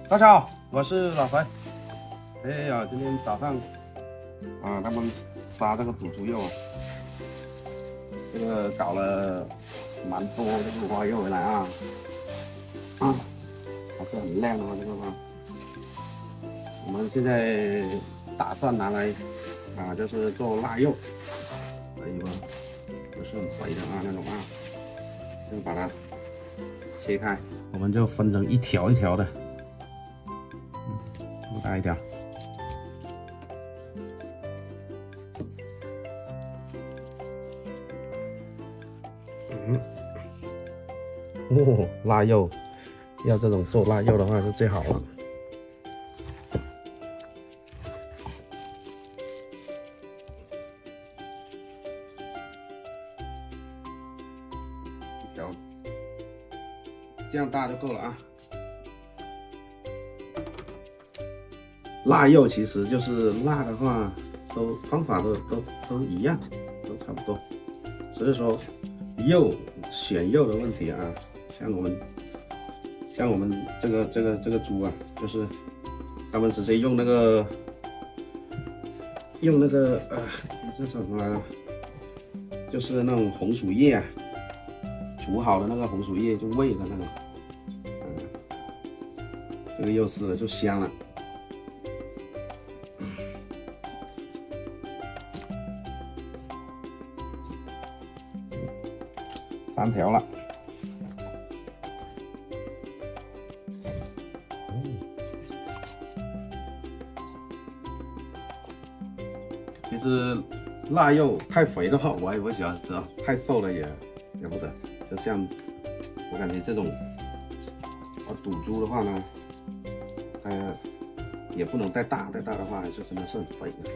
大家好，我是老樊。哎呀，今天早上啊，他们杀这个卤猪肉啊，这个搞了蛮多的五花肉回来啊，还是很亮的这个啊。我们现在打算拿来就是做腊肉，哎呦，不是很肥的啊那种啊，就把它切开，我们就分成一条一条的。这么大一条，哦，腊肉，要这种做腊肉的话是最好了。一条，这样大就够了啊。腊肉其实就是腊的话，方法都一样，都差不多。所以说选肉的问题啊，像我们这个猪啊，就是他们直接用那个这叫什么？就是那种红薯叶啊，煮好的那个红薯叶就煨的那种，这个肉丝了就香了。3条了，其实腊肉太肥的话，我也不喜欢吃啊，太瘦了也不得。就像我感觉这种赌猪的话呢，它也不能太大，太大的话就真的是很肥的。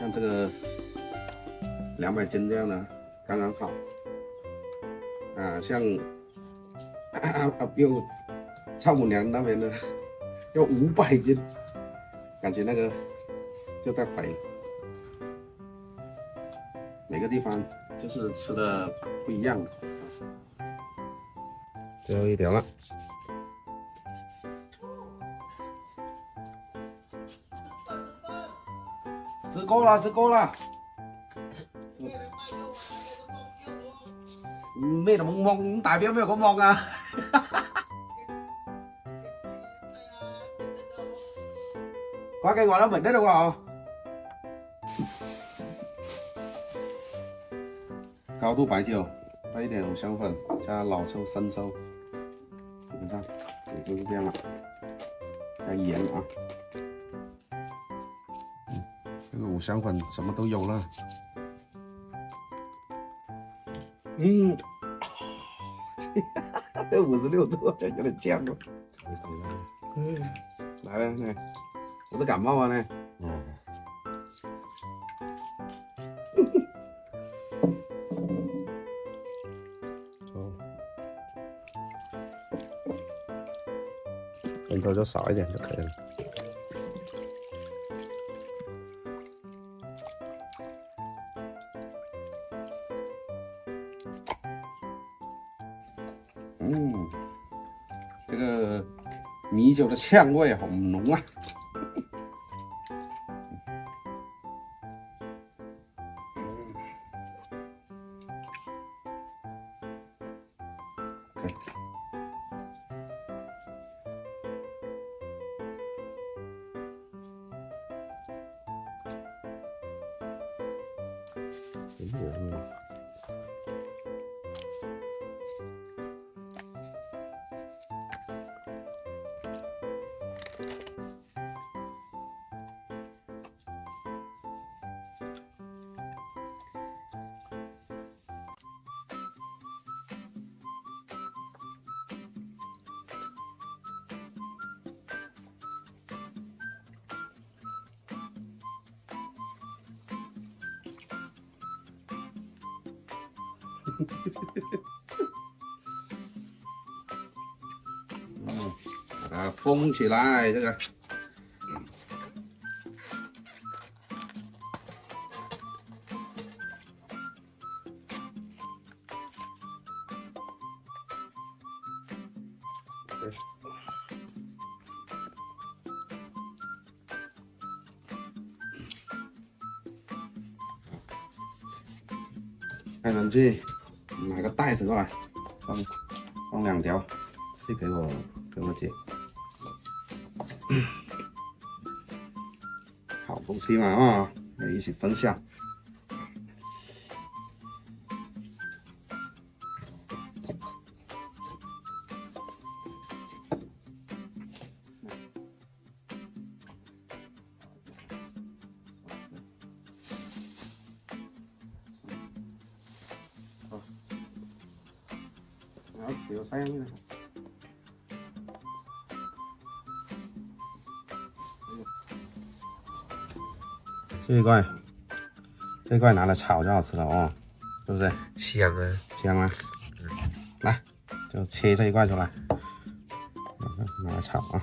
像这个200斤这样的刚刚好啊，像又丈母娘那边的要500斤，感觉那个就太肥了。每个地方就是吃的不一样的。最后一条了，吃够了，吃够了。咩都冇望，代表咩咁望啊？快計話都明得了喎。高度白酒，带一点五香粉，加老抽、生抽，基本上也就是这样了。加盐啊，这个五香粉什么都有了。这56度，这有点酱了。来了，来，我都感冒了呢。人头就少一点就可以了。这个米酒的呛味好浓啊！把它封起来，这个。开门去买个袋子过来，放2条，去给我姐。好东西嘛啊，也一起分享。然后小声啲。这一块拿来炒就好吃了哦，是不是？香啊！香吗？来，就切这一块出来，拿来炒啊。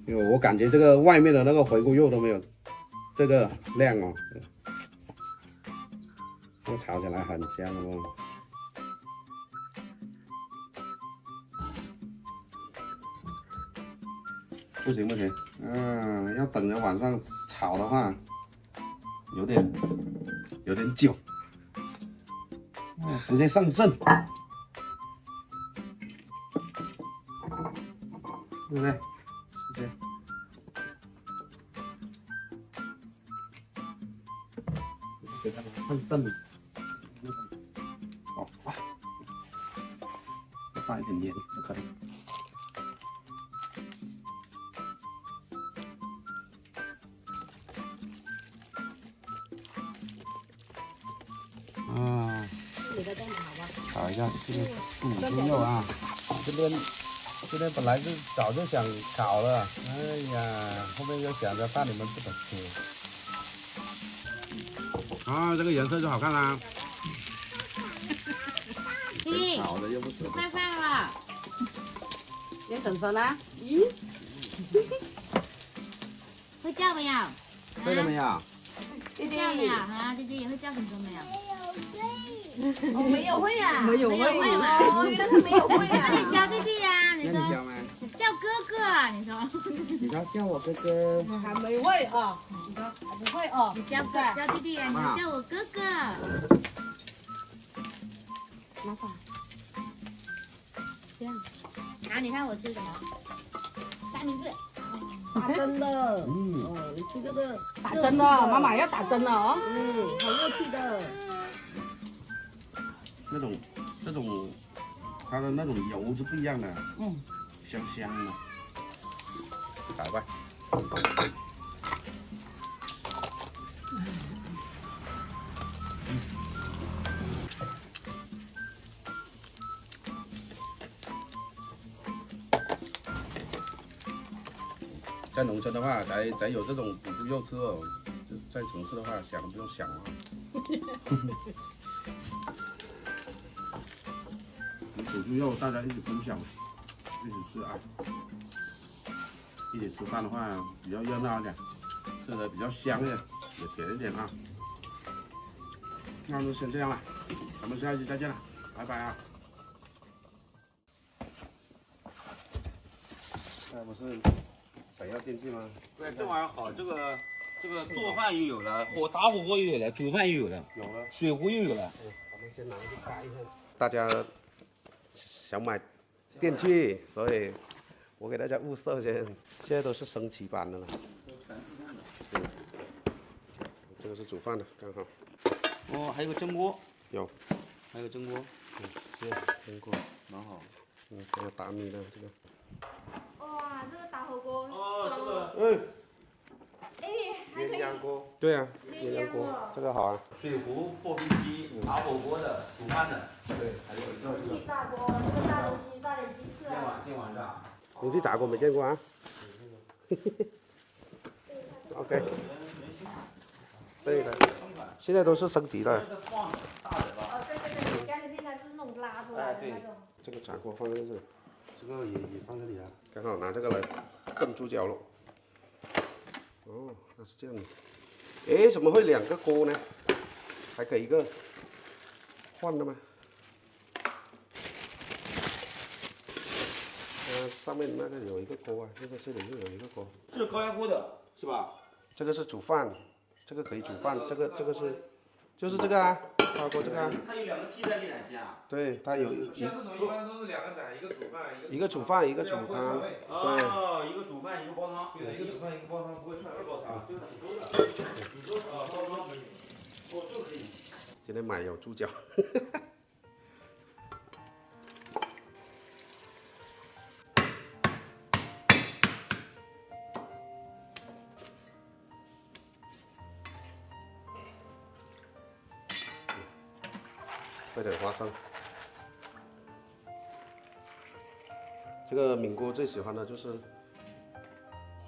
因为我感觉这个外面的那个回锅肉都没有这个亮哦，这炒起来很香哦。不行，要等着晚上炒的话，有点久，直接上阵，对不对？直接。给它上阵，好啊，放一点盐就可以。啊，炒一下这个卤猪肉啊，这边本来是早就想搞了，哎呀，后面又想着怕你们不得吃。啊，这个颜色就好看啦。炒的又不舍得。吃饭了，有婶婶啦？咦？会叫没有？对了没有？会叫没有？啊，弟弟会叫婶婶没有？哦，没有会啊，没有会吗？哦，原来他没有会啊。那你教弟弟呀？你说那你教吗？叫哥哥啊？你说？你叫我哥哥。还没会啊？你说还不会哦？你叫弟弟呀？你说叫我哥哥。麻烦。这样。然后你看我吃什么？三明治。打针了。嗯。你吃这个打针了，妈妈要打针了哦。好热气的。这种，它的那种油是不一样的。香香的。打吧。在农村的话，才有这种卤猪肉吃哦。在城市的话，想都不用想了。卤猪肉大家一起分享，一起吃啊！一起吃饭的话比较热闹一点，吃的比较香一点，也甜一点啊。那就先这样了，咱们下一期再见了，拜拜啊！不是想要电器吗？对，这玩意儿好，这个做饭又有了，打火锅又有了，煮饭又有了，有了，水壶又有了。咱们先拿去开一下。大家想买电器，所以我给大家物色先，现在都是升级版的了。这个是煮饭的，刚好。哦，还有个蒸锅。有。还有个蒸锅。是蒸锅，蛮好。还有打米的这个。哇，这个打火锅。哦，哎。还可以。鸳鸯锅。对啊，鸳鸯锅，这个好啊。水壶、破冰机、打火锅的、煮饭的。对，还有一个气炸锅，这个炸东西炸点鸡翅啊。今晚炸。空气炸锅没见过啊。OK。对的，现在都是升级的。哦，对，家里面它是那种拉出来的那种。这个炸锅放在这里，这个也放这里啊，刚好拿这个来炖猪脚肉。哦，那是这样的。哎，怎么会2个锅呢？还可以一个换的吗？上面那个有一个锅啊，这里就有一个锅。这是高压锅的是吧？这个是煮饭，这个可以煮饭，这个是，就是这个啊，高压锅这个啊。它有2个替代电奶先啊。对，它有像这种一般都是2个奶，一个煮饭，一个煮饭，一个煮汤。哦，一个煮饭，一个煲汤。对，一个煮饭，一个煲汤，不会串味。煲汤就是煮粥的，煮粥啊，煲汤可以。哦，这个可以。今天买有猪脚。配点花生，这个敏哥最喜欢的就是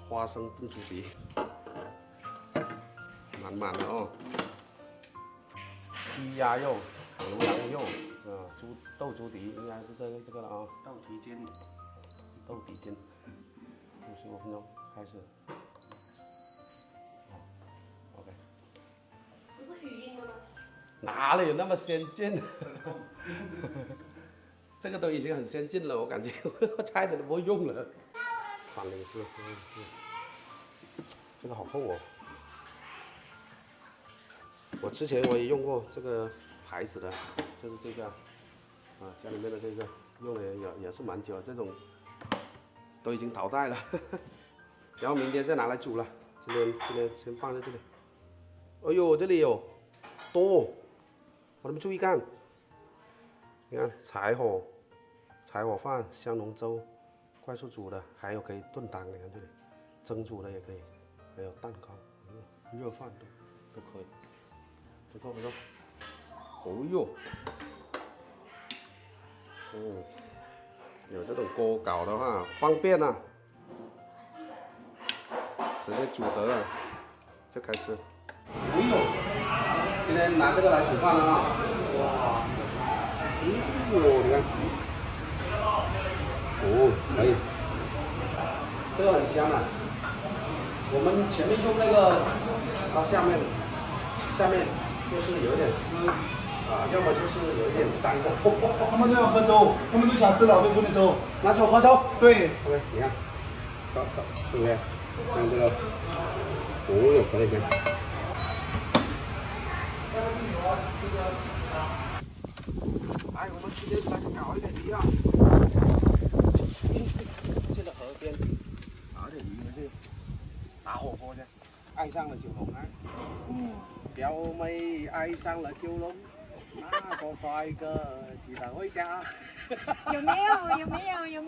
花生炖猪蹄，满满的哦。鸡鸭肉、牛羊肉啊，豆猪蹄应该是这个了啊。豆皮筋，豆皮筋，55分钟开始。OK。不是语音的吗？哪里有那么先进？这个都已经很先进了，我感觉我差点都不会用了。反零式，这个好厚哦。我之前我也用过这个牌子的，就是这个，啊，家里面的这个用了也是蛮久，这种都已经淘汰了。然后明天再拿来煮了，今天先放在这里。哎呦，这里有多。我都没注意看，你看柴火饭、香浓粥，快速煮的，还有可以炖汤，你看这里，蒸煮的也可以，还有蛋糕、热饭都可以，不错不错。哦呦，有这种锅搞的话方便啊，直接煮得了，就开吃。哎呦。今天拿这个来煮饭了啊！哇，你看，哦，可以，这个很香啊。我们前面用那个，它下面就是有点湿啊，要么就是有一点粘锅。他们都要喝粥，他们都想吃老师傅的粥。那就喝粥。对。OK， 你看，对不对？看这个，哦哟，可以可以。来，我们今天来搞一点鱼啊！去到河边打点鱼回去，打火锅去。爱上了九龙啊！表妹爱上了九龙，那个帅哥记得回家。有没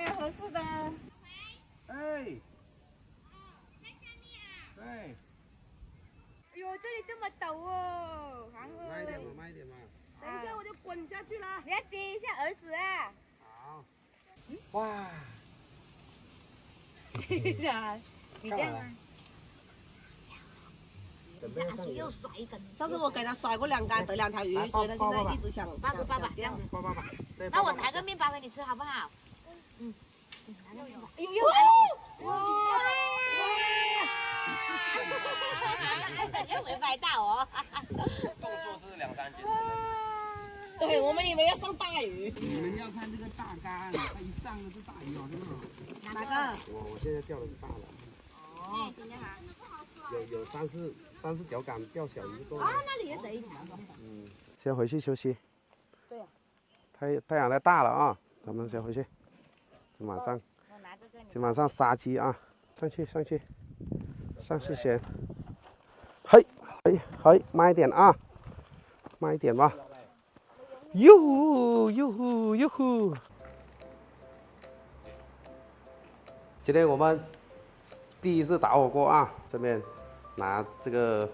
有合适的？哎，对。哎呦，这里这么陡哦，韩哥。慢一点嘛，慢一点嘛。等一下我就滚下去了。你要接一下儿子啊。好。哇。你这样啊？阿叔又甩一根。上次我给他甩过2竿，得2条鱼，所以他现在一直想爸爸，这样子。抱抱吧。那我拿个面包给你吃好不好？拿个面包。哎呦，又来了！哇！又没拍到哦。动作是2、3斤的。对，我们以为要上大鱼。你们要看这个大竿，它一上就是大鱼哦，真的。哪个？我现在钓的是大的。哦，今天还。有3、4条竿，钓小鱼多。啊，那里也得一条。先回去休息。对呀。太阳太大了啊，咱们先回去。今晚上杀鸡啊，上去先。嘿，慢一点啊，慢一点吧。哟呼！今天我们第一次打火锅啊，这边拿这个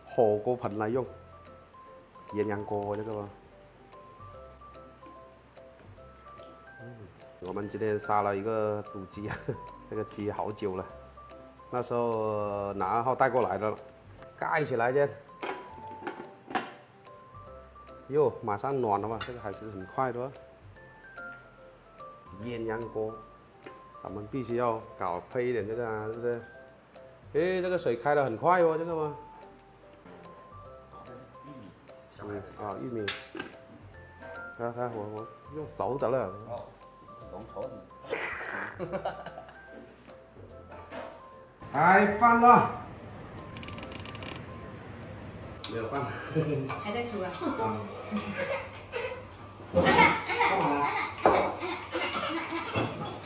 火锅盆来用，鸳鸯锅这个吧。我们今天杀了一个赌鸡啊，这个鸡好久了，那时候拿2号带过来的了，盖起来先。哟，马上暖了嘛，这个还是很快的。鸳鸯锅，咱们必须要搞配一点这个啊，是不是？哎，这个水开得很快哦，这个吗？玉米。看，我用熟的了。浓稠的。来饭了，没有饭。还在煮啊？干嘛呢？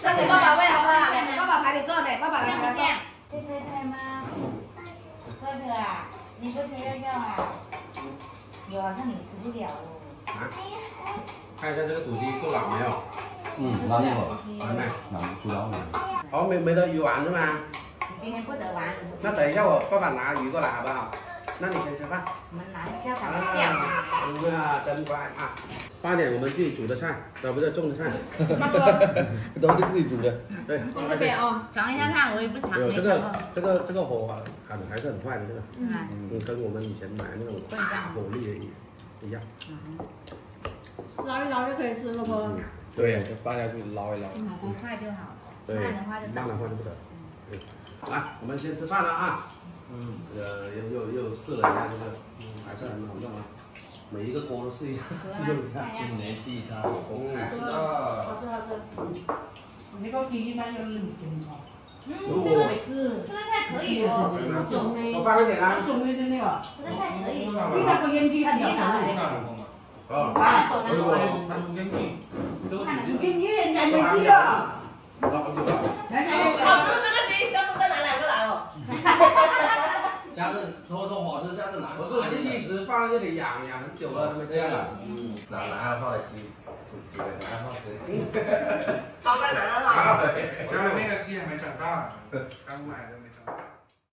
这给爸爸喂好不好？爸爸排你做的，爸爸来给他做。对对对吗？哥哥啊，你不吃肉肉啊？有，好像你吃不了哦。啊？看一下这个土鸡够老没有？拉一会完没？不要了。哦，没得鱼丸是吗？你今天不得玩。那等一下我爸爸拿鱼过来好不好？那你先吃饭。我们拿叫他们掉。啊，真乖啊！放点我们自己煮的菜，不是种的菜。都是自己煮的。对，这边哦，尝一下看，我也不尝。有这个火喊还是很快的这个，跟我们以前买那种大火力一样。捞一捞就可以吃了不？对，就放下去捞一捞。火锅快就好，对，慢的话就慢的话就不得。来，我们先吃饭了啊。又试了一下这个，还是很好用啊。每一个锅都试一下，用一下。今年第一餐火锅开始好了。吃好吃。你个鸡一般要冷蒸哦。这个这个菜可以哦，我放一点啊。种的那个。这个菜可以。比那个腌鸡还要好。哦，走拿过来。腌鸡人家没鸡了。好久了。好吃这个鸡，下次再拿2个来哦。下次说好吃，下次拿。我是一直放在这里养很久了，都没见了。拿2号的鸡，对，2号鸡。好在哪了？家里那个鸡还没长大，刚买的那。